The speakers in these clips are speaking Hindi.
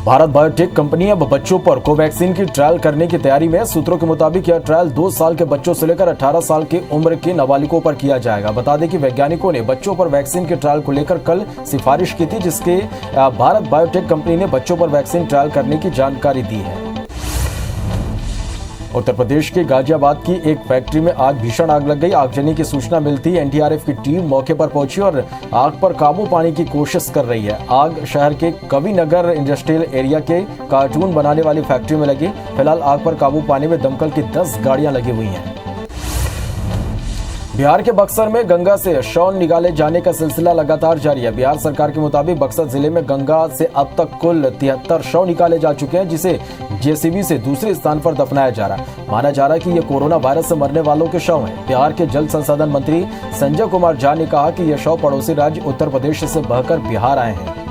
भारत बायोटेक कंपनी अब बच्चों पर कोवैक्सीन की ट्रायल करने की तैयारी में है। सूत्रों के मुताबिक यह ट्रायल 2 साल के बच्चों से लेकर 18 साल की उम्र के नाबालिगों पर किया जाएगा। बता दें कि वैज्ञानिकों ने बच्चों पर वैक्सीन के ट्रायल को लेकर कल सिफारिश की थी, जिसके भारत बायोटेक कंपनी ने बच्चों पर वैक्सीन ट्रायल करने की जानकारी दी है। उत्तर प्रदेश के गाजियाबाद की एक फैक्ट्री में आज भीषण आग लग गई। आगजनी की सूचना मिलती एनडीआरएफ की टीम मौके पर पहुंची और आग पर काबू पाने की कोशिश कर रही है। आग शहर के कविनगर इंडस्ट्रियल एरिया के कार्टून बनाने वाली फैक्ट्री में लगी। फिलहाल आग पर काबू पाने में दमकल की 10 गाड़ियां लगी हुई हैं। बिहार के बक्सर में गंगा से शव निकाले जाने का सिलसिला लगातार जारी है। बिहार सरकार के मुताबिक बक्सर जिले में गंगा से अब तक कुल 73 शव निकाले जा चुके हैं, जिसे जेसीबी से दूसरे स्थान पर दफनाया जा रहा है। माना जा रहा है कि ये कोरोना वायरस से मरने वालों के शव हैं। बिहार के जल संसाधन मंत्री संजय कुमार झा ने कहा कि ये शव पड़ोसी राज्य उत्तर प्रदेश से बहकर बिहार आए हैं।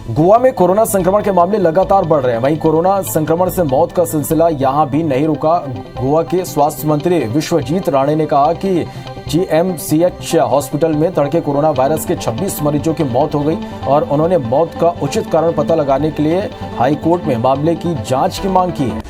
गोवा में कोरोना संक्रमण के मामले लगातार बढ़ रहे हैं। वहीं कोरोना संक्रमण से मौत का सिलसिला यहां भी नहीं रुका। गोवा के स्वास्थ्य मंत्री विश्वजीत राणे ने कहा कि जीएमसीएच हॉस्पिटल में तड़के कोरोना वायरस के 26 मरीजों की मौत हो गई और उन्होंने मौत का उचित कारण पता लगाने के लिए हाईकोर्ट में मामले की जांच की मांग की है।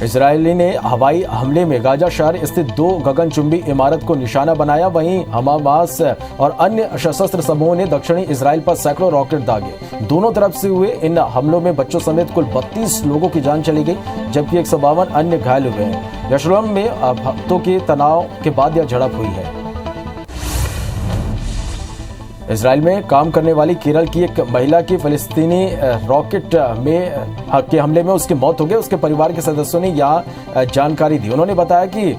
इजरायली ने हवाई हमले में गाजा शहर स्थित 2 गगनचुंबी इमारत को निशाना बनाया। वहीं हमास और अन्य सशस्त्र समूहों ने दक्षिणी इजराइल पर सैकड़ों रॉकेट दागे। दोनों तरफ से हुए इन हमलों में बच्चों समेत कुल 32 लोगों की जान चली गई, जबकि 152 अन्य घायल हुए हैं। यरूशलेम में हफ्तों के तनाव के बाद यह झड़प हुई है। इजराइल में काम करने वाली केरल की एक महिला की फिलिस्तीनी रॉकेट के हमले में उसकी मौत हो गई। उसके परिवार के सदस्यों ने यह जानकारी दी। उन्होंने बताया कि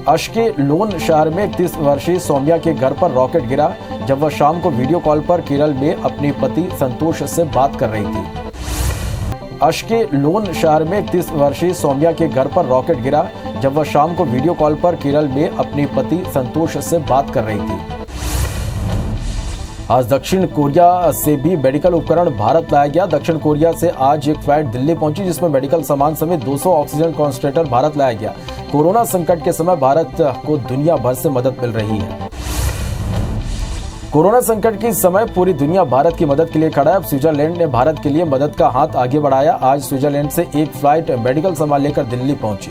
अश्केलोन शहर में 31 वर्षीय सौम्या के घर पर रॉकेट गिरा जब वह शाम को वीडियो कॉल पर केरल में अपने पति संतोष से बात कर रही थी। अश्केलोन शहर में 31 वर्षीय सौम्या के घर पर रॉकेट गिरा जब वह शाम को वीडियो कॉल पर केरल में अपने पति संतोष से बात कर रही थी। आज दक्षिण कोरिया से भी मेडिकल उपकरण भारत लाया गया। दक्षिण कोरिया से आज एक फ्लाइट दिल्ली पहुंची, जिसमें मेडिकल सामान समेत 200 ऑक्सीजन कॉन्सेंट्रेटर भारत लाया गया। कोरोना संकट के समय भारत को दुनिया भर से मदद मिल रही है। कोरोना संकट के समय पूरी दुनिया भारत की मदद के लिए खड़ा है। अब स्विट्जरलैंड ने भारत के लिए मदद का हाथ आगे बढ़ाया। आज स्विट्जरलैंड से एक फ्लाइट मेडिकल सामान लेकर दिल्ली पहुंची।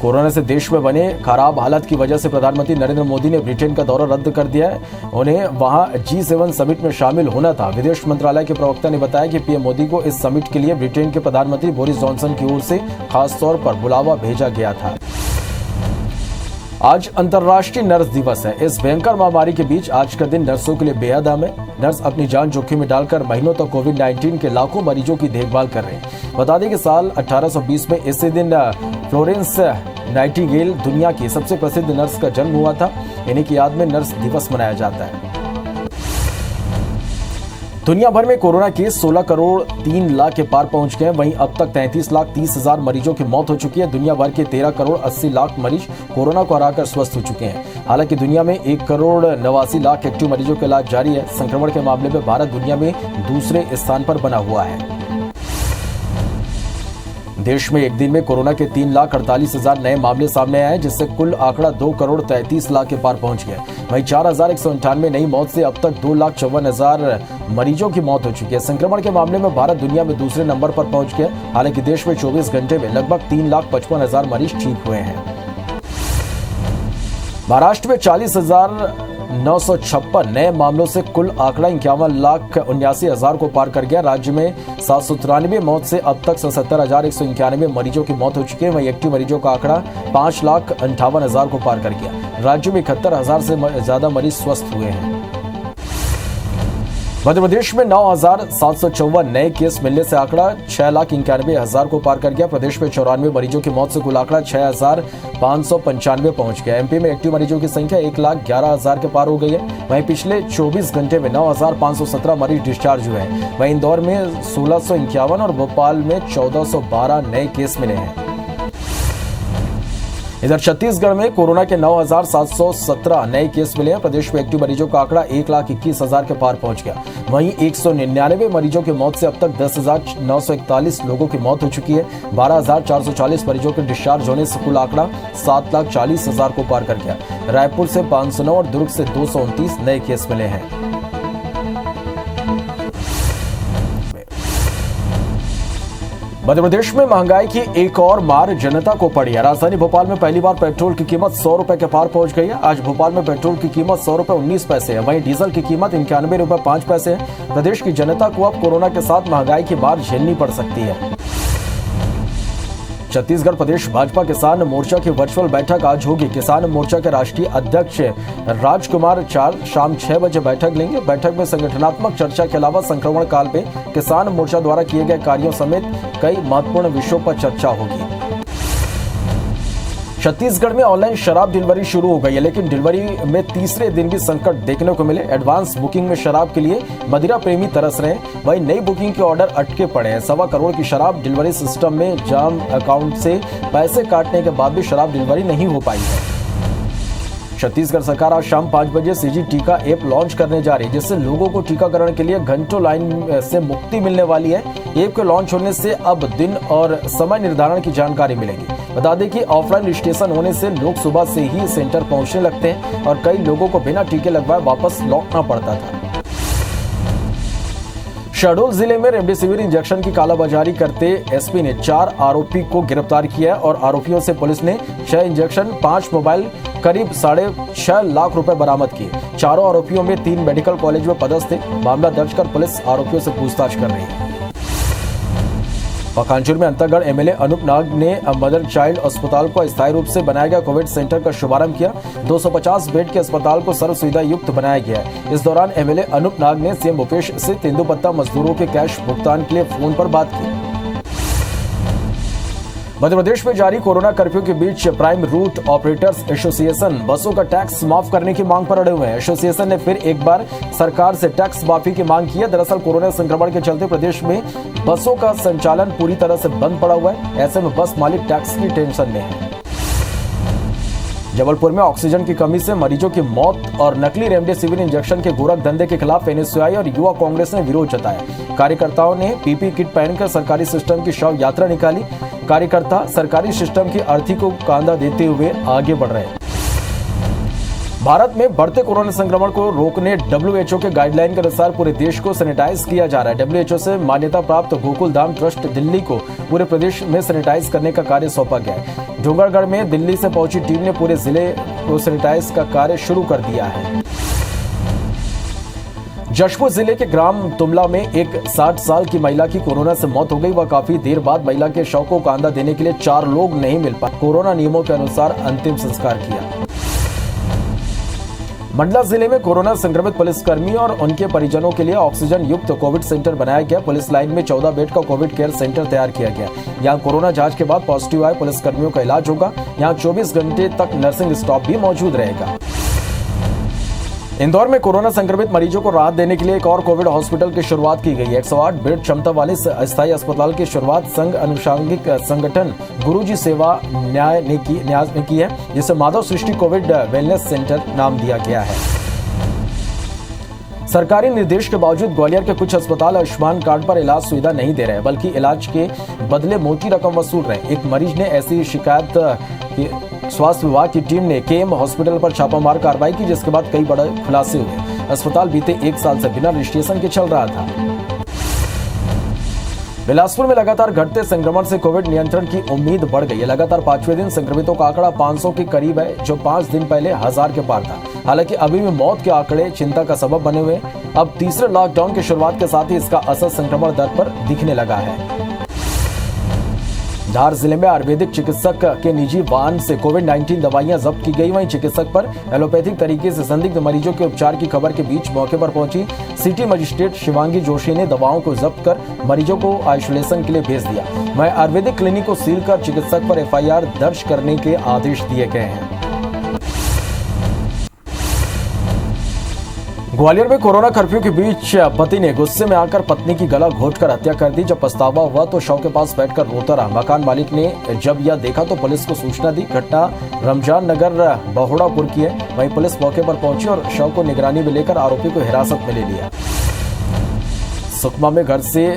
कोरोना से देश में बने खराब हालत की वजह से प्रधानमंत्री नरेंद्र मोदी ने ब्रिटेन का दौरा रद्द कर दिया है। उन्हें वहां G7 समिट में शामिल होना था। विदेश मंत्रालय के प्रवक्ता ने बताया कि पीएम मोदी को इस समिट के लिए ब्रिटेन के प्रधानमंत्री बोरिस जॉनसन की ओर से खास तौर पर बुलावा भेजा गया था। आज अंतर्राष्ट्रीय नर्स दिवस है। इस भयंकर महामारी के बीच आज का दिन नर्सों के लिए बेहद अहम है। नर्स अपनी जान जोखिम में डालकर महीनों तक कोविड-19 के लाखों मरीजों की देखभाल कर रहे हैं। बता दें कि साल 1820 में इसी दिन फ्लोरेंस नाइटिंगेल दुनिया की सबसे प्रसिद्ध नर्स का जन्म हुआ था। इन्हीं की याद में नर्स दिवस मनाया जाता है। दुनिया भर में कोरोना केस 16 करोड़ 3 लाख के पार पहुंच गए। वहीं अब तक 33 लाख 30 हजार मरीजों की मौत हो चुकी है। दुनिया भर के 13 करोड़ 80 लाख मरीज कोरोना को हराकर स्वस्थ हो चुके हैं। हालांकि दुनिया में 1 करोड़ 89 लाख एक्टिव मरीजों का इलाज जारी है। संक्रमण के मामले में भारत दुनिया में दूसरे स्थान पर बना हुआ है। देश में एक दिन में कोरोना के 3,48,000 नए मामले सामने आए, जिससे कुल आंकड़ा 2 करोड़ 33 लाख के पार पहुंच गया। वहीं 4,198 नई मौत से अब तक 2,54,000 मरीजों की मौत हो चुकी है। संक्रमण के मामले में भारत दुनिया में दूसरे नंबर पर पहुंच गया। हालांकि देश में 24 घंटे में लगभग 3,55,000 मरीज ठीक हुए हैं। महाराष्ट्र में 40,956 नए मामलों से कुल आंकड़ा 51,79,000 को पार कर गया। राज्य में 793 मौत से अब तक 77,191 मरीजों की मौत हो चुकी है। वहीं एक्टिव मरीजों का आंकड़ा 5,58,000 को पार कर गया। राज्य में 71,000 से ज्यादा मरीज स्वस्थ हुए हैं। मध्य प्रदेश में 9,754 नए केस मिलने से आंकड़ा 6,91,000 को पार कर गया। प्रदेश में 94 मरीजों की मौत से कुल आंकड़ा 6,595 पहुंच गया। एमपी में एक्टिव मरीजों की संख्या 1,11,000 के पार हो गई है। वहीं पिछले 24 घंटे में 9,517 मरीज डिस्चार्ज हुए हैं। वहीं इंदौर में 1,651 और भोपाल में 1,412 नए केस मिले हैं। इधर छत्तीसगढ़ में कोरोना के 9,717 नए केस मिले हैं। प्रदेश में एक्टिव मरीजों का आंकड़ा 1,21,000 के पार पहुंच गया। वहीं 199 मरीजों की मौत से अब तक 10,941 लोगों की मौत हो चुकी है। 12,440 मरीजों के डिस्चार्ज होने से कुल आंकड़ा 7,40,000 को पार कर गया। रायपुर से 509 और दुर्ग से 229 नए केस मिले हैं। मध्य प्रदेश में महंगाई की एक और मार जनता को पड़ी है। राजधानी भोपाल में पहली बार पेट्रोल की कीमत 100 रुपए के पार पहुंच गई है। आज भोपाल में पेट्रोल की कीमत 100 रुपए 19 पैसे है। वहीं डीजल की कीमत 91 रुपए 5 पैसे है। प्रदेश की जनता को अब कोरोना के साथ महंगाई की मार झेलनी पड़ सकती है। छत्तीसगढ़ प्रदेश भाजपा किसान मोर्चा की वर्चुअल बैठक आज होगी। किसान मोर्चा के राष्ट्रीय अध्यक्ष राजकुमार चार शाम 6 बजे बैठक लेंगे। बैठक में संगठनात्मक चर्चा के अलावा संक्रमण काल में किसान मोर्चा द्वारा किए गए कार्यों समेत कई महत्वपूर्ण विषयों पर चर्चा होगी। छत्तीसगढ़ में ऑनलाइन शराब डिलीवरी शुरू हो गई है, लेकिन डिलीवरी में तीसरे दिन भी संकट देखने को मिले। एडवांस बुकिंग में शराब के लिए मदिरा प्रेमी तरस रहे हैं। वहीं नई बुकिंग के ऑर्डर अटके पड़े हैं। 1.25 करोड़ की शराब डिलीवरी सिस्टम में जाम अकाउंट से पैसे काटने के बाद भी शराब डिलीवरी नहीं हो पाई है। छत्तीसगढ़ सरकार आज शाम 5 बजे सीजी टीका ऐप लॉन्च करने जा रही है, जिससे लोगों को टीकाकरण के लिए घंटों लाइन से मुक्ति मिलने वाली है। ऐप के लॉन्च होने से अब दिन और समय निर्धारण की जानकारी मिलेगी। बता दें कि ऑफलाइन रजिस्ट्रेशन होने से लोग सुबह से ही सेंटर पहुंचने लगते हैं और कई लोगों को बिना टीके लगवाए वापस लौटना पड़ता था। शहडोल जिले में रेमडेसिविर इंजेक्शन की कालाबाजारी करते एसपी ने 4 आरोपी को गिरफ्तार किया है और आरोपियों से पुलिस ने 6 इंजेक्शन, 5 मोबाइल, करीब 6.5 लाख रुपए बरामद किए। चारों आरोपियों में 3 मेडिकल कॉलेज में पदस्थ थे। मामला दर्ज कर पुलिस आरोपियों से पूछताछ कर रही है। कांचूर में अंतागढ़ एमएलए अनूप नाग ने मदर चाइल्ड अस्पताल को अस्थायी रूप से बनाया गया कोविड सेंटर का शुभारंभ किया। 250 बेड के अस्पताल को सर्व सुविधा युक्त बनाया गया है। इस दौरान एमएलए अनूप नाग ने सीएम भूपेश से तेंदुपत्ता मजदूरों के कैश भुगतान के लिए फोन पर बात की। मध्य प्रदेश में जारी कोरोना कर्फ्यू के बीच प्राइम रूट ऑपरेटर्स एसोसिएशन बसों का टैक्स माफ करने की मांग पर अड़े हुए हैं। एसोसिएशन ने फिर एक बार सरकार से टैक्स माफी की मांग की है। दरअसल कोरोना संक्रमण के चलते प्रदेश में बसों का संचालन पूरी तरह से बंद पड़ा हुआ है। ऐसे में बस मालिक टैक्स की टेंशन में है। जबलपुर में ऑक्सीजन की कमी से मरीजों की मौत और नकली रेमडेसिविर इंजेक्शन के गोरख धंधे के खिलाफ एनएसयूआई और युवा कांग्रेस ने विरोध जताया। कार्यकर्ताओं ने पीपी किट पहनकर सरकारी सिस्टम की शव यात्रा निकाली। कार्यकर्ता सरकारी सिस्टम की अर्थी को कांधा देते हुए आगे बढ़ रहे हैं। भारत में बढ़ते कोरोना संक्रमण को रोकने डब्ल्यूएचओ के गाइडलाइन के अनुसार पूरे देश को सैनिटाइज किया जा रहा है। डब्ल्यूएचओ से मान्यता प्राप्त गोकुल धाम ट्रस्ट दिल्ली को पूरे प्रदेश में सैनिटाइज करने का कार्य सौंपा गया है। डोंगरगढ़ में दिल्ली से पहुंची टीम ने पूरे जिले को सैनिटाइज का कार्य शुरू कर दिया है। जशपुर जिले के ग्राम तुमला में एक 60 साल की महिला की कोरोना से मौत हो गई। वह काफी देर बाद महिला के शव को कांधा देने के लिए 4 लोग नहीं मिल पाए। कोरोना नियमों के अनुसार अंतिम संस्कार किया। मंडला जिले में कोरोना संक्रमित पुलिसकर्मी और उनके परिजनों के लिए ऑक्सीजन युक्त कोविड सेंटर बनाया गया। पुलिस लाइन में 14 बेड का कोविड केयर सेंटर तैयार किया गया। यहाँ कोरोना जांच के बाद पॉजिटिव आए पुलिसकर्मियों का इलाज होगा। यहाँ 24 घंटे तक नर्सिंग स्टाफ भी मौजूद रहेगा। इंदौर में कोरोना संक्रमित मरीजों को राहत देने के लिए एक और कोविड हॉस्पिटल की शुरुआत की गई है। 108 बेड क्षमता वाले अस्थायी अस्पताल की शुरुआत संघ अनुषंगिक संगठन गुरुजी सेवा न्याय ने की है, जिसे माधव सृष्टि कोविड वेलनेस सेंटर नाम दिया गया है। सरकारी निर्देश के बावजूद ग्वालियर के कुछ अस्पताल आयुष्मान कार्ड पर इलाज सुविधा नहीं दे रहे, बल्कि इलाज के बदले मोटी रकम वसूल रहे। एक मरीज ने ऐसी शिकायत स्वास्थ्य विभाग की टीम ने केएम हॉस्पिटल पर छापामार कार्रवाई की, जिसके बाद कई बड़े खुलासे हुए। अस्पताल बीते 1 साल से बिना रजिस्ट्रेशन के चल रहा था। बिलासपुर में लगातार घटते संक्रमण से कोविड नियंत्रण की उम्मीद बढ़ गई है। लगातार 5वें दिन संक्रमितों का आंकड़ा 500 के करीब है, जो 5 दिन पहले 1000 के पार था। हालांकि अभी भी मौत के आंकड़े चिंता का सबब बने हुए। अब तीसरे लॉकडाउन की शुरुआत के साथ ही इसका असर संक्रमण दर पर दिखने लगा है। धार जिले में आयुर्वेदिक चिकित्सक के निजी वाहन से कोविड-19 दवाइयां जब्त की गई। वहीं चिकित्सक पर एलोपैथिक तरीके से संदिग्ध मरीजों के उपचार की खबर के बीच मौके पर पहुंची सिटी मजिस्ट्रेट शिवांगी जोशी ने दवाओं को जब्त कर मरीजों को आइसोलेशन के लिए भेज दिया। वहीं आयुर्वेदिक क्लिनिक को सील कर चिकित्सक पर एफआईआर दर्ज करने के आदेश दिए गए हैं। ग्वालियर में कोरोना कर्फ्यू के बीच पति ने गुस्से में आकर पत्नी की गला घोंटकर हत्या कर दी। जब पछतावा हुआ तो शव के पास बैठकर रोता रहा। मकान मालिक ने जब यह देखा तो पुलिस को सूचना दी। घटना रमजान नगर बहुड़ापुर की है। वहीं पुलिस मौके पर पहुंची और शव को निगरानी में लेकर आरोपी को हिरासत में ले लिया। सुकमा में घर से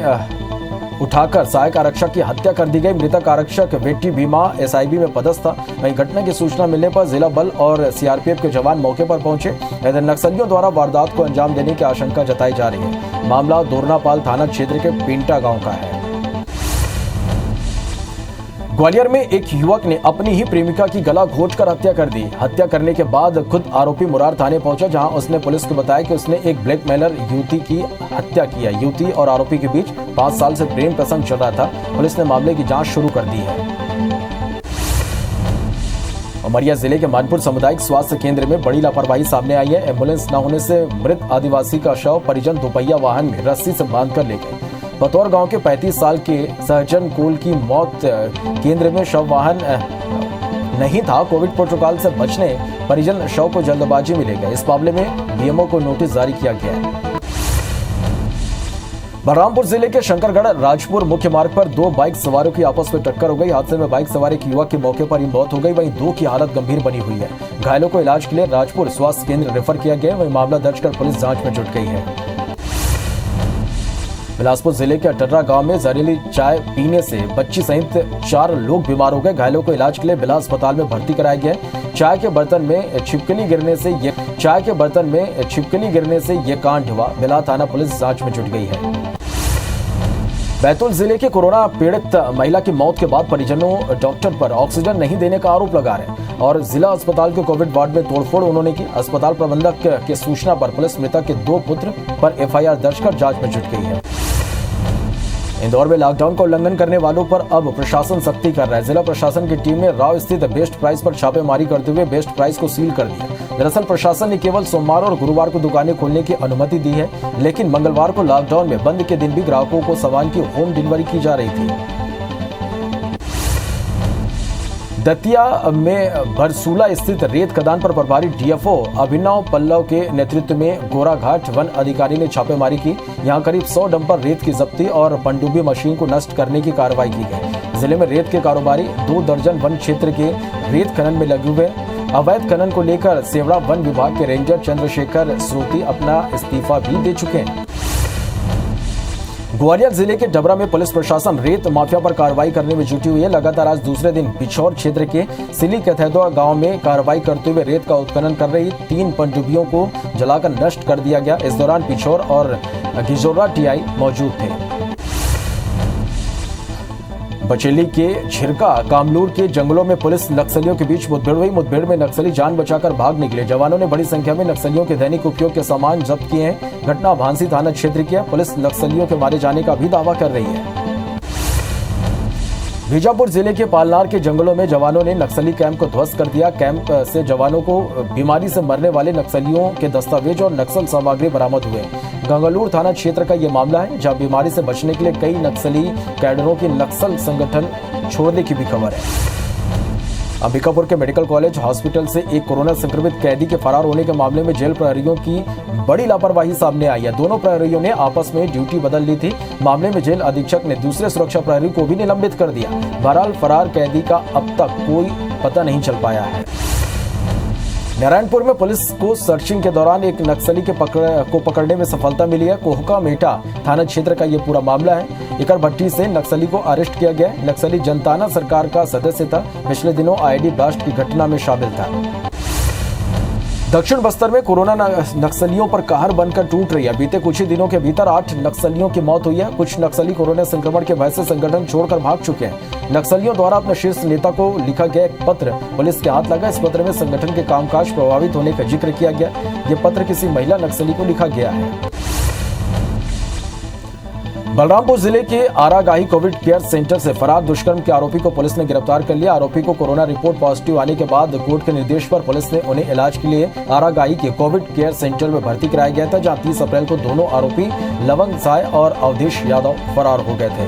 उठाकर सहायक आरक्षक की हत्या कर दी गई। मृतक आरक्षक वेटी भीमा एसआईबी में पदस्थ था। वहीं घटना की सूचना मिलने पर जिला बल और सीआरपीएफ के जवान मौके पर पहुंचे। इधर नक्सलियों द्वारा वारदात को अंजाम देने की आशंका जताई जा रही है। मामला दोरनापाल थाना क्षेत्र के पिंटा गांव का है। ग्वालियर में एक युवक ने अपनी ही प्रेमिका की गला घोंटकर हत्या कर दी। हत्या करने के बाद खुद आरोपी मुरार थाने पहुंचा, जहां उसने पुलिस को बताया कि उसने एक ब्लैकमेलर युवती की हत्या की है। युवती और आरोपी के बीच 5 साल से प्रेम प्रसंग चल रहा था। पुलिस ने मामले की जांच शुरू कर दी है। उमरिया जिले के मानपुर सामुदायिक स्वास्थ्य केंद्र में बड़ी लापरवाही सामने आई है। एम्बुलेंस न होने से मृत आदिवासी का शव परिजन दोपहिया वाहन में रस्सी से बांधकर ले गए। बतौर गांव के 35 साल के सहजन कोल की मौत केंद्र में शव वाहन नहीं था। कोविड प्रोटोकॉल से बचने परिजन शव को जल्दबाजी में ले गए। इस मामले में बीएमओ को नोटिस जारी किया गया है। बलरामपुर जिले के शंकरगढ़ राजपुर मुख्य मार्ग पर 2 बाइक सवारों की आपस में टक्कर हो गई। हादसे में बाइक सवार एक युवक की मौके पर ही मौत हो गई। वहीं 2 की हालत गंभीर बनी हुई है। घायलों को इलाज के लिए राजपुर स्वास्थ्य केंद्र रेफर किया गया। वहीं मामला दर्ज कर पुलिस जांच में जुट गई है। बिलासपुर जिले के अटर्रा गांव में जहरीली चाय पीने से बच्ची सहित 4 लोग बीमार हो गए। घायलों को इलाज के लिए बिला अस्पताल में भर्ती कराया गया। चाय के बर्तन में छिपकली गिरने से ये कांड हुआ। बिला थाना पुलिस जांच में जुट गई है। बैतूल जिले के कोरोना पीड़ित महिला की मौत के बाद परिजनों डॉक्टर पर ऑक्सीजन नहीं देने का आरोप लगा रहे हैं और जिला अस्पताल के कोविड वार्ड में तोड़फोड़ उन्होंने की। अस्पताल प्रबंधक के सूचना पर पुलिस मृतक के 2 पुत्र पर एफआईआर दर्ज कर जांच में जुट गई है। इंदौर में लॉकडाउन का उल्लंघन करने वालों पर अब प्रशासन सख्ती कर रहा है। जिला प्रशासन की टीम ने राव स्थित बेस्ट प्राइस पर छापेमारी करते हुए बेस्ट प्राइस को सील कर दिया। दरअसल प्रशासन ने केवल सोमवार और गुरुवार को दुकानें खोलने की अनुमति दी है, लेकिन मंगलवार को लॉकडाउन में बंद के दिन भी ग्राहकों को सामान की होम डिलीवरी की जा रही थी। दतिया में भरसूला स्थित रेत खदान पर प्रभारी डीएफओ अभिनव पल्लव के नेतृत्व में गोराघाट वन अधिकारी ने छापेमारी की। यहां करीब 100 डंपर रेत की जब्ती और पनडुब्बी मशीन को नष्ट करने की कार्रवाई की गई। जिले में रेत के कारोबारी 2 दर्जन वन क्षेत्र के रेत खनन में लगे हुए। अवैध खनन को लेकर सेवड़ा वन विभाग के रेंजर चंद्रशेखर श्रोती अपना इस्तीफा भी दे चुके हैं। ग्वालियर जिले के डबरा में पुलिस प्रशासन रेत माफिया पर कार्रवाई करने में जुटी हुई है। लगातार आज दूसरे दिन पिछौर क्षेत्र के सिली कैथेदवा गांव में कार्रवाई करते हुए रेत का उत्खनन कर रही 3 पनडुब्बियों को जलाकर नष्ट कर दिया गया। इस दौरान पिछौर और गिजोरा टीआई मौजूद थे। बचेली के झिरका कामलूर के जंगलों में पुलिस नक्सलियों के बीच मुठभेड़ हुई। मुठभेड़ में नक्सली जान बचाकर भाग निकले। जवानों ने बड़ी संख्या में नक्सलियों के दैनिक उपयोग के सामान जब्त किए हैं। घटना भांसी थाना क्षेत्र की है। पुलिस नक्सलियों के मारे जाने का भी दावा कर रही है। बीजापुर जिले के पालनार के जंगलों में जवानों ने नक्सली कैंप को ध्वस्त कर दिया। कैंप से जवानों को बीमारी से मरने वाले नक्सलियों के दस्तावेज और नक्सल सामग्री बरामद हुए। गंगलूर थाना क्षेत्र का ये मामला है, जहां बीमारी से बचने के लिए कई नक्सली कैडरों की नक्सल संगठन छोड़ने की भी खबर है। अंबिकापुर के मेडिकल कॉलेज हॉस्पिटल से एक कोरोना संक्रमित कैदी के फरार होने के मामले में जेल प्रहरियों की बड़ी लापरवाही सामने आई है। दोनों प्रहरियों ने आपस में ड्यूटी बदल ली थी। मामले में जेल अधीक्षक ने दूसरे सुरक्षा प्रहरी को भी निलंबित कर दिया। बहरहाल फरार कैदी का अब तक कोई पता नहीं चल पाया है। नारायणपुर में पुलिस को सर्चिंग के दौरान एक नक्सली को पकड़ने में सफलता मिली है। कोहका मेटा थाना क्षेत्र का यह पूरा मामला है। इकर भट्टी से नक्सली को अरेस्ट किया गया। नक्सली जनताना सरकार का सदस्य था। पिछले दिनों आईडी ब्लास्ट की घटना में शामिल था। दक्षिण बस्तर में कोरोना नक्सलियों पर कहर बनकर टूट रही है। बीते कुछ ही दिनों के भीतर 8 नक्सलियों की मौत हुई है। कुछ नक्सली कोरोना संक्रमण के भय से संगठन छोड़कर भाग चुके हैं। नक्सलियों द्वारा अपने शीर्ष नेता को लिखा गया एक पत्र पुलिस के हाथ लगा। इस पत्र में संगठन के कामकाज प्रभावित होने का जिक्र किया गया। यह पत्र किसी महिला नक्सली को लिखा गया है। बलरामपुर जिले के आरागाही कोविड केयर सेंटर से फरार दुष्कर्म के आरोपी को पुलिस ने गिरफ्तार कर लिया। आरोपी को कोरोना रिपोर्ट पॉजिटिव आने के बाद कोर्ट के निर्देश पर पुलिस ने उन्हें इलाज के लिए आरागाही के कोविड केयर सेंटर में भर्ती कराया गया था, जहां 30 अप्रैल को दोनों आरोपी लवंग साय और अवधेश यादव फरार हो गए थे।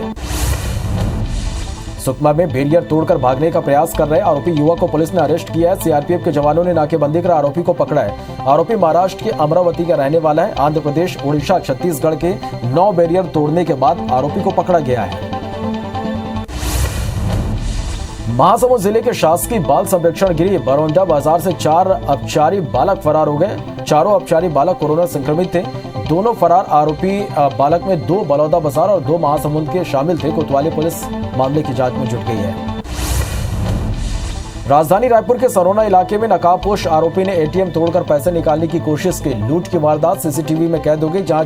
सुकमा में बैरियर तोड़कर भागने का प्रयास कर रहे आरोपी युवक को पुलिस ने अरेस्ट किया है। सीआरपीएफ के जवानों ने नाकेबंदी कर आरोपी को पकड़ा है। आरोपी महाराष्ट्र के अमरावती का रहने वाला है। आंध्र प्रदेश, ओडिशा, छत्तीसगढ़ के 9 बैरियर तोड़ने के बाद आरोपी को पकड़ा गया है। महासमुंद जिले के शासकीय बाल संरक्षण गृह बरौंडा बाजार से 4 अपचारी बालक फरार हो गए। चारों अपचारी बालक कोरोना संक्रमित थे। दोनों फरार आरोपी बालक में 2 बलौदा बाजार और 2 महासमुंद के शामिल थे। कोतवाली पुलिस मामले की जांच में जुट गई है। राजधानी रायपुर के सरोना इलाके में नकाबपोश आरोपी ने एटीएम तोड़कर पैसे निकालने की कोशिश की। लूट की वारदात सीसीटीवी में कैद हो गई, जहां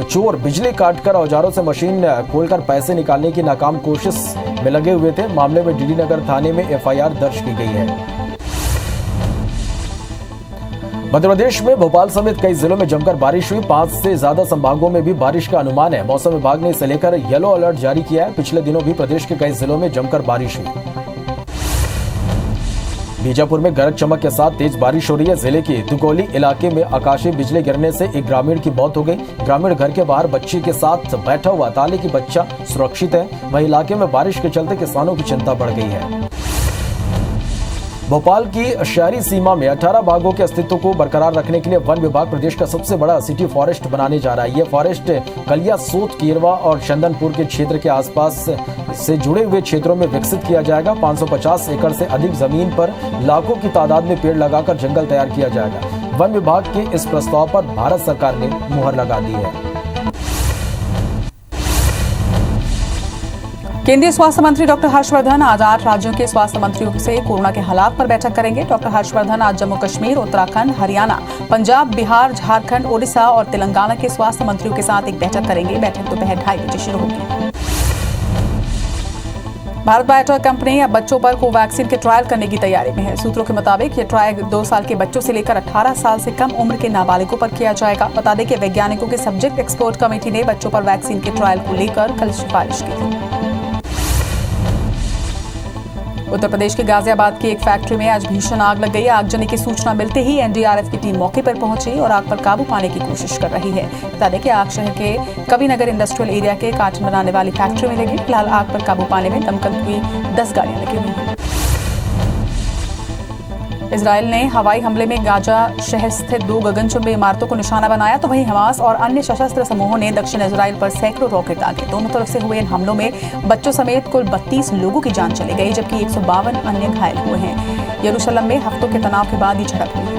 चोर बिजली काटकर औजारों से मशीन खोलकर पैसे निकालने की नाकाम कोशिश में लगे हुए थे। मामले में डीडी नगर थाने में एफआईआर दर्ज की गई है। मध्य प्रदेश में भोपाल समेत कई जिलों में जमकर बारिश हुई। 5 से ज्यादा संभागों में भी बारिश का अनुमान है। मौसम विभाग ने इसे लेकर येलो अलर्ट जारी किया है। पिछले दिनों भी प्रदेश के कई जिलों में जमकर बारिश हुई। बीजापुर में गरज चमक के साथ तेज बारिश हो रही है। जिले के दुगोली इलाके में आकाशीय बिजली गिरने से एक ग्रामीण की मौत हो गई। ग्रामीण घर के बाहर बच्ची के साथ बैठा हुआ था, लेकिन बच्चा सुरक्षित है। वहीं इलाके में बारिश के चलते किसानों की चिंता बढ़ गई है। भोपाल की शहरी सीमा में 18 बाघों के अस्तित्व को बरकरार रखने के लिए वन विभाग प्रदेश का सबसे बड़ा सिटी फॉरेस्ट बनाने जा रहा है। यह फॉरेस्ट कलिया, सोत, कीरवा और चंदनपुर के क्षेत्र के आसपास से जुड़े हुए क्षेत्रों में विकसित किया जाएगा। 550 एकड़ से अधिक जमीन पर लाखों की तादाद में पेड़ लगाकर जंगल तैयार किया जाएगा। वन विभाग के इस प्रस्ताव पर भारत सरकार ने मुहर लगा दी है। केंद्रीय स्वास्थ्य मंत्री डॉक्टर हर्षवर्धन आज 8 राज्यों के स्वास्थ्य मंत्रियों से कोरोना के हालात पर बैठक करेंगे। डॉक्टर हर्षवर्धन आज जम्मू कश्मीर, उत्तराखंड, हरियाणा, पंजाब, बिहार, झारखंड, ओडिशा और तेलंगाना के स्वास्थ्य मंत्रियों के साथ एक बैठक करेंगे। बैठक दोपहर 2:30 बजे शुरू होगी। भारत बायोटेक कंपनी अब बच्चों पर कोवैक्सीन के ट्रायल करने की तैयारी में है। सूत्रों के मुताबिक ये ट्रायल 2 साल के बच्चों से लेकर 18 साल से कम उम्र के नाबालिगों पर किया जाएगा। बता दें कि वैज्ञानिकों के सब्जेक्ट एक्सपर्ट कमेटी ने बच्चों पर वैक्सीन के ट्रायल को लेकर कल सिफारिश की थी। उत्तर प्रदेश के गाजियाबाद की एक फैक्ट्री में आज भीषण आग लग गई। आगजनी की सूचना मिलते ही एनडीआरएफ की टीम मौके पर पहुंची और आग पर काबू पाने की कोशिश कर रही है। बता दें कि आग शहर के कविनगर इंडस्ट्रियल एरिया के कार्टन बनाने वाली फैक्ट्री में लगी। फिलहाल आग पर काबू पाने में दमकल की 10 गाड़ियां लगी हुई हैं। इजरायल ने हवाई हमले में गाजा शहर स्थित 2 गगनचुंबी इमारतों को निशाना बनाया, तो वहीं हमास और अन्य सशस्त्र समूहों ने दक्षिण इजरायल पर सैकड़ों रॉकेट दागे। दोनों तरफ से हुए इन हमलों में बच्चों समेत कुल 32 लोगों की जान चली गई, जबकि 152 अन्य घायल हुए हैं। यरूशलेम में हफ्तों के तनाव के बाद ये झड़प हुई है।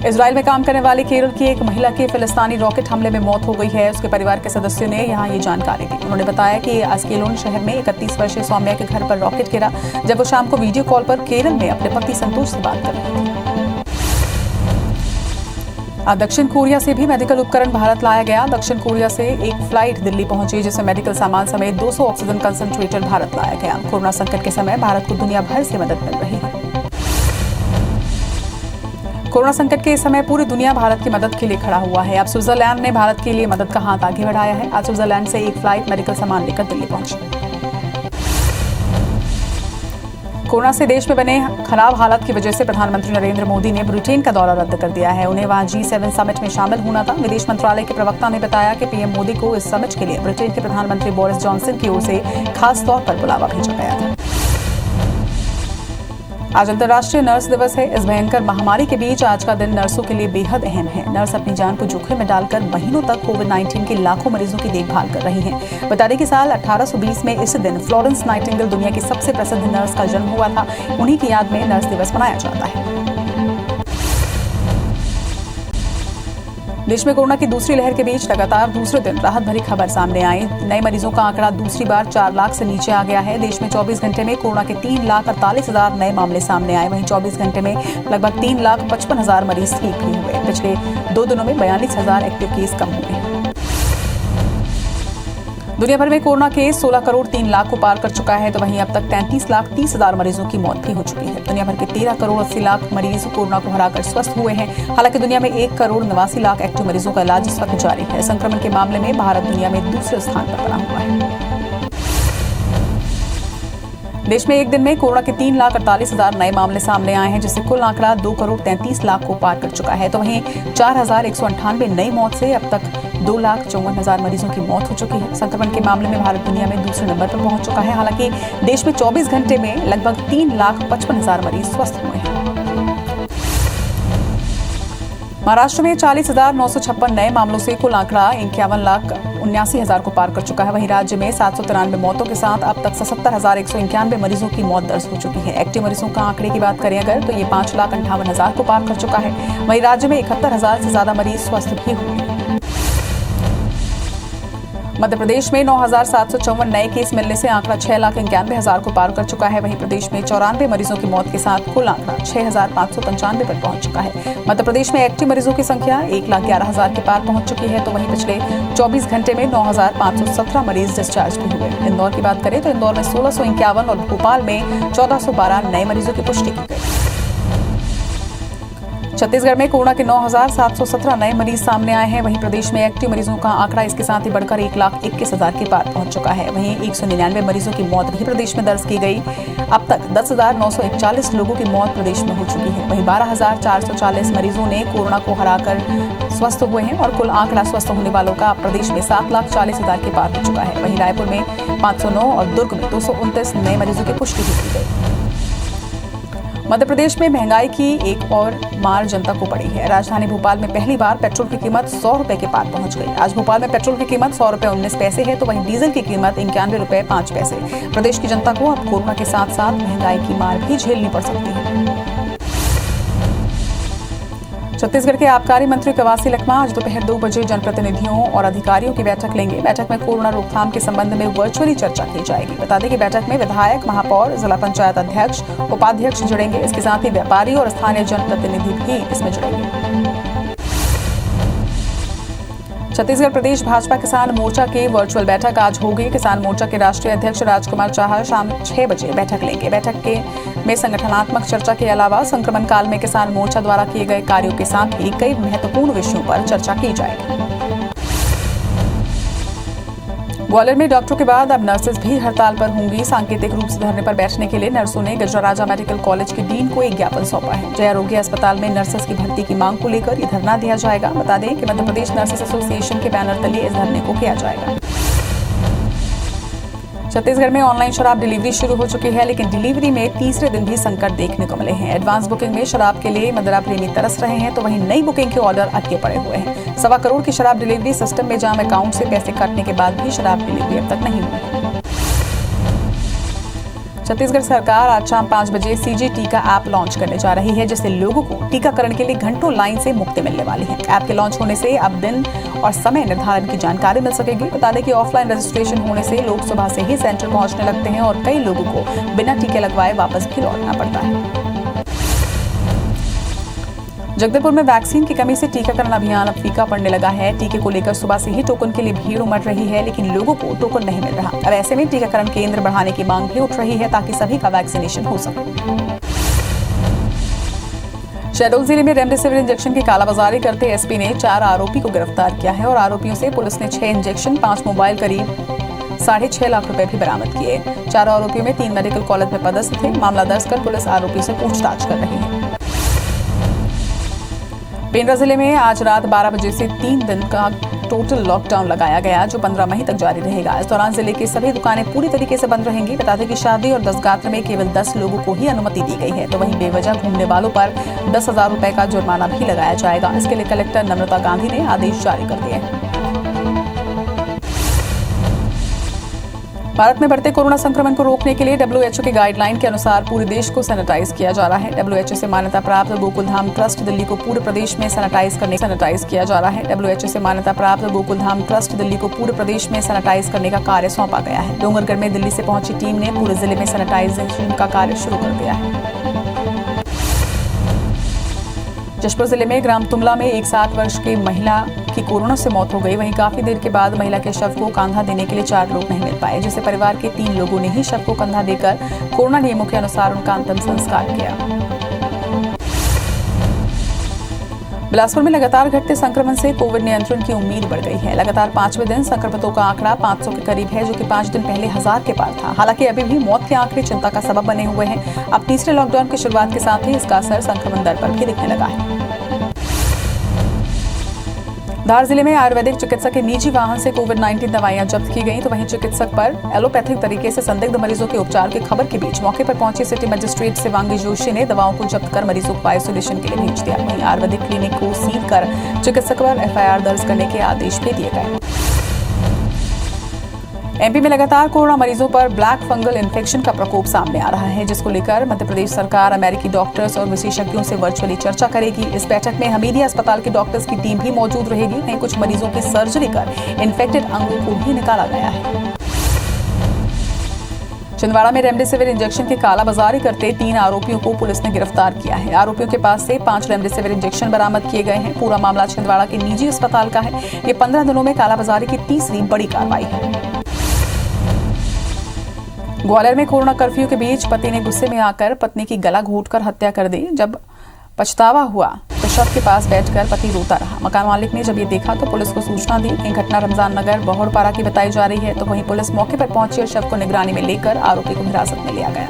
इजरायल में काम करने वाली केरल की एक महिला की फिलिस्तीनी रॉकेट हमले में मौत हो गई है। उसके परिवार के सदस्यों ने यहां ये जानकारी दी। उन्होंने बताया कि अस्केलोन शहर में 31 वर्षीय सौम्या के घर पर रॉकेट गिरा, जब वो शाम को वीडियो कॉल पर केरल में अपने पति संतोष से बात कर रही थी। दक्षिण कोरिया से भी मेडिकल उपकरण भारत लाया गया। दक्षिण कोरिया से एक फ्लाइट दिल्ली पहुंची, जिसमें मेडिकल सामान समेत 200 ऑक्सीजन कंसंट्रेटर भारत लाया गया। कोरोना संकट के समय भारत को दुनिया भर से मदद मिल रही है। कोरोना संकट के इस समय पूरी दुनिया भारत की मदद के लिए खड़ा हुआ है। अब स्विट्जरलैंड ने भारत के लिए मदद का हाथ आगे बढ़ाया है। आज स्विट्जरलैंड से एक फ्लाइट मेडिकल सामान लेकर दिल्ली पहुंची। कोरोना से देश में बने खराब हालात की वजह से प्रधानमंत्री नरेंद्र मोदी ने ब्रिटेन का दौरा रद्द कर दिया है। उन्हें वहां G7 समिट में शामिल होना था। विदेश मंत्रालय के प्रवक्ता ने बताया कि पीएम मोदी को इस समिट के लिए ब्रिटेन के प्रधानमंत्री बोरिस जॉनसन की ओर से खास तौर पर बुलावा भेजा गया था। आज अंतर्राष्ट्रीय नर्स दिवस है। इस भयंकर महामारी के बीच आज का दिन नर्सों के लिए बेहद अहम है। नर्स अपनी जान को जोखिम में डालकर महीनों तक कोविड-19 के लाखों मरीजों की देखभाल कर रही हैं। बता दें कि साल 1820 में इस दिन फ्लोरेंस नाइटिंगेल दुनिया की सबसे प्रसिद्ध नर्स का जन्म हुआ था। उन्हीं की याद में नर्स दिवस मनाया जाता है। देश में कोरोना की दूसरी लहर के बीच लगातार दूसरे दिन राहत भरी खबर सामने आई। नए मरीजों का आंकड़ा दूसरी बार 4 लाख से नीचे आ गया है। देश में 24 घंटे में कोरोना के 3,48,000 नए मामले सामने आए। वहीं 24 घंटे में लगभग 3,55,000 मरीज ठीक भी हुए। पिछले 2 दिनों में 42,000 एक्टिव केस कम हुए हैं। दुनिया भर में कोरोना केस 16 करोड़ 3 लाख को पार कर चुका है, तो वहीं अब तक 33,30,000 मरीजों की मौत भी हो चुकी है। दुनिया भर के 13 करोड़ 80 लाख मरीज कोरोना को हराकर स्वस्थ हुए हैं। हालांकि दुनिया में 1 करोड़ 89 लाख एक्टिव मरीजों का इलाज इस वक्त जारी है। संक्रमण के मामले में भारत दुनिया में दूसरे स्थान पर बना हुआ है। देश में एक दिन में कोरोना के 3,48,000 नए मामले सामने आए हैं, जिससे कुल आंकड़ा 2,33,00,000 को पार कर चुका है। तो वहीं 4,198 नई मौत से अब तक 2,54,000 मरीजों की मौत हो चुकी है। संक्रमण के मामले में भारत दुनिया में दूसरे नंबर पर पहुंच चुका है। हालांकि देश में 24 घंटे में लगभग 3,55,000 मरीज स्वस्थ हुए हैं। महाराष्ट्र में 40,956 नए मामलों से कुल आंकड़ा 51,79,000 को पार कर चुका है। वहीं राज्य में 793 मौतों के साथ अब तक 77,191 मरीजों की मौत दर्ज हो चुकी है। एक्टिव मरीजों का आंकड़े की बात करें अगर तो ये 5,58,000 को पार कर चुका है। वहीं राज्य में 71,000 से ज्यादा मरीज स्वस्थ भी हुए हैं। मध्य प्रदेश में 9,754 नए केस मिलने से आंकड़ा 6,91,000 को पार कर चुका है। वहीं प्रदेश में 94 मरीजों की मौत के साथ कुल आंकड़ा 6,595 पर पहुंच चुका है। मध्य प्रदेश में एक्टिव मरीजों की संख्या 1,11,000 के पार पहुंच चुकी है। तो वहीं पिछले 24 घंटे में 9,517 मरीज डिस्चार्ज भी हुए। इंदौर की बात करें तो इंदौर में 1,651 और भोपाल में 1,412 नए मरीजों की पुष्टि की गई। छत्तीसगढ़ में कोरोना के 9,717 नए मरीज सामने आए हैं। वहीं प्रदेश में एक्टिव मरीजों का आंकड़ा इसके साथ ही बढ़कर 1,21,000 के पार पहुंच चुका है। वहीं 199 मरीजों की मौत भी प्रदेश में दर्ज की गई। अब तक 10,941 लोगों की मौत प्रदेश में हो चुकी है। वहीं 12,440 मरीजों ने कोरोना को हराकर स्वस्थ हुए हैं और कुल आंकड़ा स्वस्थ होने वालों का प्रदेश में 7,40,000 के पार हो चुका है। वहीं रायपुर में 509 और दुर्ग में 229 नए मरीजों की पुष्टि भी की गई। मध्य प्रदेश में महंगाई की एक और मार जनता को पड़ी है। राजधानी भोपाल में पहली बार पेट्रोल की कीमत 100 रुपए के पार पहुंच गई। आज भोपाल में पेट्रोल की कीमत 100 रुपए 19 पैसे है, तो वहीं डीजल की कीमत 91 रुपए 5 पैसे। प्रदेश की जनता को अब कोरोना के साथ साथ महंगाई की मार भी झेलनी पड़ सकती है। छत्तीसगढ़ के आबकारी मंत्री कवासी लखमा आज दोपहर 2 बजे जनप्रतिनिधियों और अधिकारियों की बैठक लेंगे। बैठक में कोरोना रोकथाम के संबंध में वर्चुअली चर्चा की जाएगी। बता दें कि बैठक में विधायक, महापौर, जिला पंचायत अध्यक्ष, उपाध्यक्ष जुड़ेंगे। इसके साथ ही व्यापारी और स्थानीय जनप्रतिनिधि भी इसमें जुड़ेंगे। छत्तीसगढ़ प्रदेश भाजपा किसान मोर्चा की वर्चुअल बैठक आज होगी। किसान मोर्चा के राष्ट्रीय अध्यक्ष राजकुमार चाह शाम 6 बजे बैठक लेंगे। बैठक में संगठनात्मक चर्चा के अलावा संक्रमण काल में किसान मोर्चा द्वारा किए गए कार्यों के साथ ही कई महत्वपूर्ण विषयों पर चर्चा की जाएगी। ग्वालियर में डॉक्टरों के बाद अब नर्सेज भी हड़ताल पर होंगी। सांकेतिक रूप से धरने पर बैठने के लिए नर्सों ने गजराराजा मेडिकल कॉलेज के डीन को एक ज्ञापन सौंपा है। जय आरोग्य अस्पताल में नर्सेज की भर्ती की मांग को लेकर ये धरना दिया जाएगा। बता दें कि मध्य प्रदेश नर्सेज एसोसिएशन के बैनर तले इस धरने को किया जाएगा। छत्तीसगढ़ में ऑनलाइन शराब डिलीवरी शुरू हो चुकी है, लेकिन डिलीवरी में तीसरे दिन भी संकट देखने को मिले हैं। एडवांस बुकिंग में शराब के लिए मदिरा प्रेमी तरस रहे हैं, तो वहीं नई बुकिंग के ऑर्डर अटके पड़े हुए हैं। 1.25 करोड़ की शराब डिलीवरी सिस्टम में जाम अकाउंट से पैसे काटने के बाद भी शराब डिलीवरी अब तक नहीं हुई। छत्तीसगढ़ सरकार आज शाम 5 बजे सीजी टीका ऐप लॉन्च करने जा रही है, जिससे लोगों को टीकाकरण के लिए घंटों लाइन से मुक्ति मिलने वाली है। ऐप के लॉन्च होने से अब दिन और समय निर्धारण की जानकारी मिल सकेगी। बता दें कि ऑफलाइन रजिस्ट्रेशन होने से लोग सुबह से ही सेंटर पहुंचने लगते हैं और कई लोगों को बिना टीके लगवाए वापस भी लौटना पड़ता है। जगदलपुर में वैक्सीन की कमी से टीकाकरण अभियान अब फीका पड़ने लगा है। टीके को लेकर सुबह से ही टोकन के लिए भीड़ उमड़ रही है, लेकिन लोगों को टोकन नहीं मिल रहा। अब ऐसे में टीकाकरण केंद्र बढ़ाने की मांग भी उठ रही है ताकि सभी का वैक्सीनेशन हो सके। शहडोल जिले में रेमडेसिविर इंजेक्शन की कालाबाजारी करते एसपी ने 4 आरोपी को गिरफ्तार किया है और आरोपियों से पुलिस ने 6 इंजेक्शन, 5 मोबाइल, करीब 6.5 लाख रुपए भी बरामद किए। 4 आरोपियों में 3 मेडिकल कॉलेज में पदस्थ थे। मामला दर्ज कर पुलिस आरोपियों से पूछताछ कर रही है। पेंड्रा जिले में आज रात 12 बजे से 3 दिन का टोटल लॉकडाउन लगाया गया, जो 15 मई तक जारी रहेगा। इस दौरान जिले की सभी दुकानें पूरी तरीके से बंद रहेंगी। बता दें कि शादी और दसगात्र में केवल 10 लोगों को ही अनुमति दी गई है, तो वहीं बेवजह घूमने वालों पर 10,000 रुपए का जुर्माना भी लगाया जाएगा। इसके लिए कलेक्टर नम्रता गांधी ने आदेश जारी कर दिए हैं। भारत में बढ़ते कोरोना संक्रमण को रोकने के लिए WHO की गाइडलाइन के अनुसार पूरे देश को सैनिटाइज किया जा रहा है। WHO से मान्यता प्राप्त गोकुलधाम ट्रस्ट दिल्ली को पूरे प्रदेश में सैनिटाइज किया जा रहा है। WHO से मान्यता प्राप्त गोकुलधाम ट्रस्ट दिल्ली को पूरे प्रदेश में सैनिटाइज करने का कार्य सौंपा गया है। डोंगरगढ़ में दिल्ली से पहुंची टीम ने पूरे जिले में सैनिटाइजेशन का कार्य शुरू कर दिया है। जशपुर जिले में ग्राम तुमला में एक 60 वर्ष की महिला की कोरोना से मौत हो गई। वहीं काफी देर के बाद महिला के शव को कंधा देने के लिए 4 लोग नहीं मिल पाए, जिससे परिवार के 3 लोगों ने ही शव को कंधा देकर कोरोना नियमों के अनुसार उनका अंतिम संस्कार किया। बिलासपुर में लगातार घटते संक्रमण से कोविड नियंत्रण की उम्मीद बढ़ गई है। लगातार 5वें दिन संक्रमितों का आंकड़ा 500 के करीब है, जो कि 5 दिन पहले 1000 के पार था। हालांकि अभी भी मौत के आंकड़े चिंता का सबब बने हुए हैं। अब तीसरे लॉकडाउन की शुरुआत के साथ ही इसका असर संक्रमण दर पर भी दिखने लगा है। धार जिले में आयुर्वेदिक चिकित्सक के निजी वाहन से कोविड-19 दवाइयां जब्त की गई, तो वहीं चिकित्सक पर एलोपैथिक तरीके से संदिग्ध मरीजों के उपचार की खबर के बीच मौके पर पहुंची सिटी मजिस्ट्रेट शिवांगी जोशी ने दवाओं को जब्त कर मरीजों को आइसोलेशन के लिए भेज दिया। वहीं आयुर्वेदिक क्लिनिक को सील कर चिकित्सक पर एफआईआर दर्ज करने के आदेश भी दिए गए। एमपी में लगातार कोरोना मरीजों पर ब्लैक फंगल इन्फेक्शन का प्रकोप सामने आ रहा है, जिसको लेकर मध्य प्रदेश सरकार अमेरिकी डॉक्टर्स और विशेषज्ञों से वर्चुअली चर्चा करेगी। इस बैठक में हमीदिया अस्पताल के डॉक्टर्स की टीम भी मौजूद रहेगी। वहीं कुछ मरीजों की सर्जरी कर इन्फेक्टेड अंगों को भी निकाला गया है। छिंदवाड़ा में रेमडेसिविर इंजेक्शन की कालाबाजारी करते 3 आरोपियों को पुलिस ने गिरफ्तार किया है। आरोपियों के पास से 5 रेमडेसिविर इंजेक्शन बरामद किए गए हैं। पूरा मामला छिंदवाड़ा के निजी अस्पताल का है। ये 15 दिनों में कालाबाजारी की तीसरी बड़ी कार्रवाई है। ग्वालियर में कोरोना कर्फ्यू के बीच पति ने गुस्से में आकर पत्नी की गला घोंटकर हत्या कर दी। जब पछतावा हुआ तो शव के पास बैठकर पति रोता रहा। मकान मालिक ने जब ये देखा तो पुलिस को सूचना दी। ये घटना रमजान नगर बहोड़पारा की बताई जा रही है, तो वहीं पुलिस मौके पर पहुंची और शव को निगरानी में लेकर आरोपी को हिरासत में लिया गया।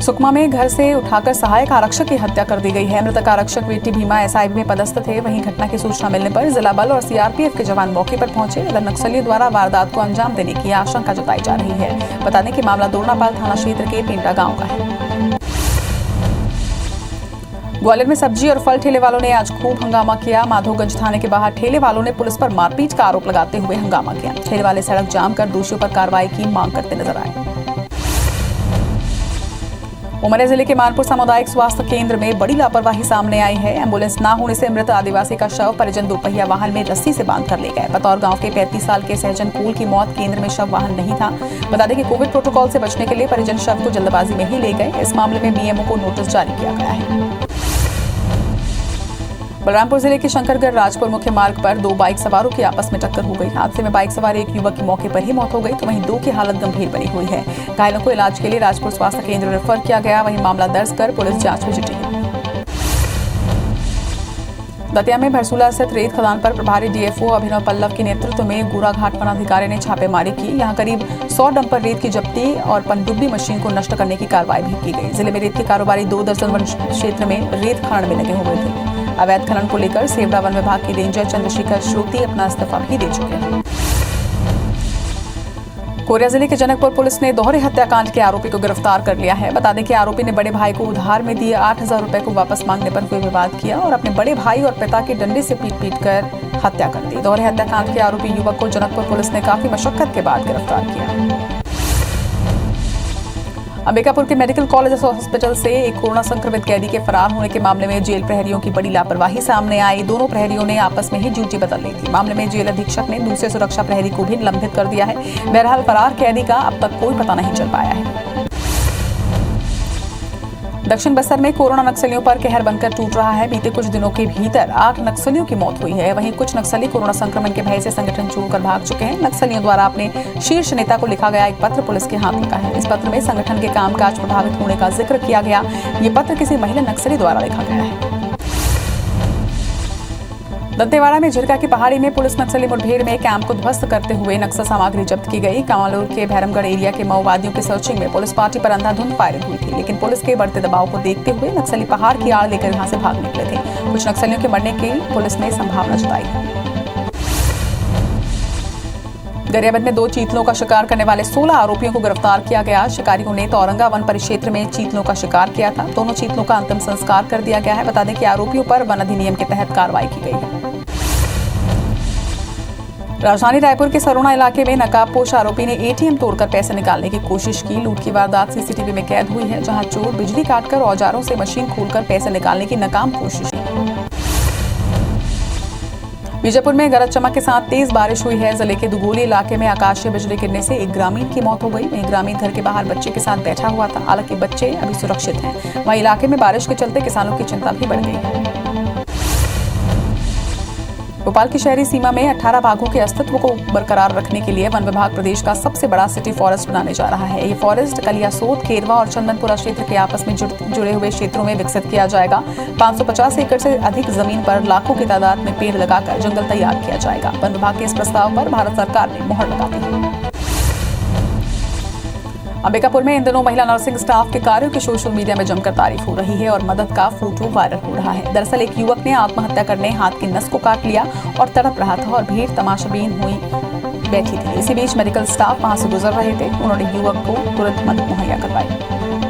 सुकमा में घर से उठाकर सहायक आरक्षक की हत्या कर दी गई है। मृतक आरक्षक वीटी भीमा एसआईबी में पदस्थ थे। वहीं घटना की सूचना मिलने पर जिला बल और सीआरपीएफ के जवान मौके पर पहुंचे। इधर नक्सलियों द्वारा वारदात को अंजाम देने की आशंका जताई जा रही है। बता दें कि मामला दोरनापाल थाना क्षेत्र के पेंटा गांव का है। ग्वालियर में सब्जी और फल ठेले वालों ने आज खूब हंगामा किया। माधोगंज थाने के बाहर ठेले वालों ने पुलिस पर मारपीट का आरोप लगाते हुए हंगामा किया। ठेले वाले सड़क जाम कर दोषियों पर कार्रवाई की मांग करते नजर आए। उमरिया जिले के मानपुर सामुदायिक स्वास्थ्य केंद्र में बड़ी लापरवाही सामने आई है। एम्बुलेंस न होने से मृत आदिवासी का शव परिजन दोपहिया वाहन में रस्सी से बांध कर ले गए। बतौर गांव के 35 साल के सहजन कोल की मौत। केंद्र में शव वाहन नहीं था। बता दें कि कोविड प्रोटोकॉल से बचने के लिए परिजन शव को जल्दबाजी में ही ले गए। इस मामले में बीएमओ को नोटिस जारी किया गया है। बलरामपुर जिले के शंकरगढ़ राजपुर मुख्य मार्ग पर 2 बाइक सवारों की आपस में टक्कर हो गई। हादसे में बाइक सवार एक युवक की मौके पर ही मौत हो गई, तो वहीं 2 की हालत गंभीर बनी हुई है। घायलों को इलाज के लिए राजपुर स्वास्थ्य केंद्र रेफर किया गया। वहीं मामला दर्ज कर पुलिस जांच में जुटी है। दतिया में भरसूला स्थित रेत खदान पर प्रभारी डीएफओ अभिनव पल्लव के नेतृत्व में गोराघाट वनाधिकारी ने छापेमारी की। यहां करीब 100 डंपर रेत की जब्ती और पनडुब्बी मशीन को नष्ट करने की कार्रवाई भी की गई। जिले में रेत के कारोबारी 2 दर्जन वन क्षेत्र में रेत खनन में लगे हुए थे। अवैध खनन को लेकर सेवड़ा वन विभाग के रेंजर चंद्रशेखर श्रोती अपना इस्तीफा भी दे चुके हैं। कोरिया जिले के जनकपुर पुलिस ने दोहरे हत्याकांड के आरोपी को गिरफ्तार कर लिया है। बता दें कि आरोपी ने बड़े भाई को उधार में दिए 8000 रुपए को वापस मांगने पर हुए विवाद किया और अपने बड़े भाई और पिता के डंडे से पीट कर हत्या कर दी। दोहरे हत्याकांड के आरोपी युवक को जनकपुर पुलिस ने काफी मशक्कत के बाद गिरफ्तार किया। अंबिकापुर के मेडिकल कॉलेज हॉस्पिटल से एक कोरोना संक्रमित कैदी के फरार होने के मामले में जेल प्रहरियों की बड़ी लापरवाही सामने आई। दोनों प्रहरियों ने आपस में ही ड्यूटी बदल ली थी। मामले में जेल अधीक्षक ने दूसरे सुरक्षा प्रहरी को भी निलंबित कर दिया है। बहरहाल फरार कैदी का अब तक कोई पता नहीं चल पाया है। दक्षिण बस्तर में कोरोना नक्सलियों पर कहर बनकर टूट रहा है। बीते कुछ दिनों के भीतर 8 नक्सलियों की मौत हुई है। वहीं कुछ नक्सली कोरोना संक्रमण के भय से संगठन छोड़कर भाग चुके हैं। नक्सलियों द्वारा अपने शीर्ष नेता को लिखा गया एक पत्र पुलिस के हाथ लगा है। इस पत्र में संगठन के कामकाज प्रभावित होने का जिक्र किया गया। ये पत्र किसी महिला नक्सली द्वारा लिखा गया है। दंतेवाड़ा में झिरका की पहाड़ी में पुलिस नक्सली मुठभेड़ में कैंप को ध्वस्त करते हुए नक्सल सामग्री जब्त की गई। कामालूर के भैरमगढ़ एरिया के माओवादियों की सर्चिंग में पुलिस पार्टी पर अंधाधुंध फायरिंग हुई थी, लेकिन पुलिस के बढ़ते दबाव को देखते हुए नक्सली पहाड़ की आड़ लेकर यहां से भाग निकले थे। कुछ नक्सलियों के मरने की पुलिस ने संभावना जताई। गरियाबंद में 2 चीतलों का शिकार करने वाले 16 आरोपियों को गिरफ्तार किया गया। शिकारियों ने तौरंगा वन परिक्षेत्र में चीतलों का शिकार किया था। दोनों चीतलों का अंतिम संस्कार कर दिया गया है। बता दें कि आरोपियों पर वन अधिनियम के तहत कार्रवाई की गई है। राजधानी रायपुर के सरोना इलाके में नकाबपोश आरोपी ने एटीएम तोड़कर पैसे निकालने की कोशिश की। लूट की वारदात सीसीटीवी में कैद हुई है, जहां चोर बिजली काटकर औजारों से मशीन खोलकर पैसे निकालने की नाकाम कोशिश की। बीजापुर में गरज चमक के साथ तेज बारिश हुई है। जिले के दुगोली इलाके में आकाशीय बिजली गिरने से एक ग्रामीण की मौत हो गई। वहीं ग्रामीण घर के बाहर बच्चे के साथ बैठा हुआ था। हालांकि बच्चे अभी सुरक्षित हैं। वहीं इलाके में बारिश के चलते किसानों की चिंता भी बढ़ गई है। भोपाल की शहरी सीमा में 18 बाघों के अस्तित्व को बरकरार रखने के लिए वन विभाग प्रदेश का सबसे बड़ा सिटी फॉरेस्ट बनाने जा रहा है। ये फॉरेस्ट कलियासोत, खेरवा और चंदनपुरा क्षेत्र के आपस में जुड़े हुए क्षेत्रों में विकसित किया जाएगा। 550 एकड़ से अधिक जमीन पर लाखों की तादाद में पेड़ लगाकर जंगल तैयार किया जाएगा। वन विभाग के इस प्रस्ताव पर भारत सरकार ने मुहर लगा दी है। अंबिकापुर में इन दिनों महिला नर्सिंग स्टाफ के कार्यों की सोशल मीडिया में जमकर तारीफ हो रही है और मदद का फोटो वायरल हो रहा है। दरअसल एक युवक ने आत्महत्या करने हाथ की नस को काट लिया और तड़प रहा था और भीड़ तमाशाबीन हुई बैठी थी। इसी बीच मेडिकल स्टाफ वहां से गुजर रहे थे। उन्होंने युवक को तुरंत मदद मुहैया करवाई।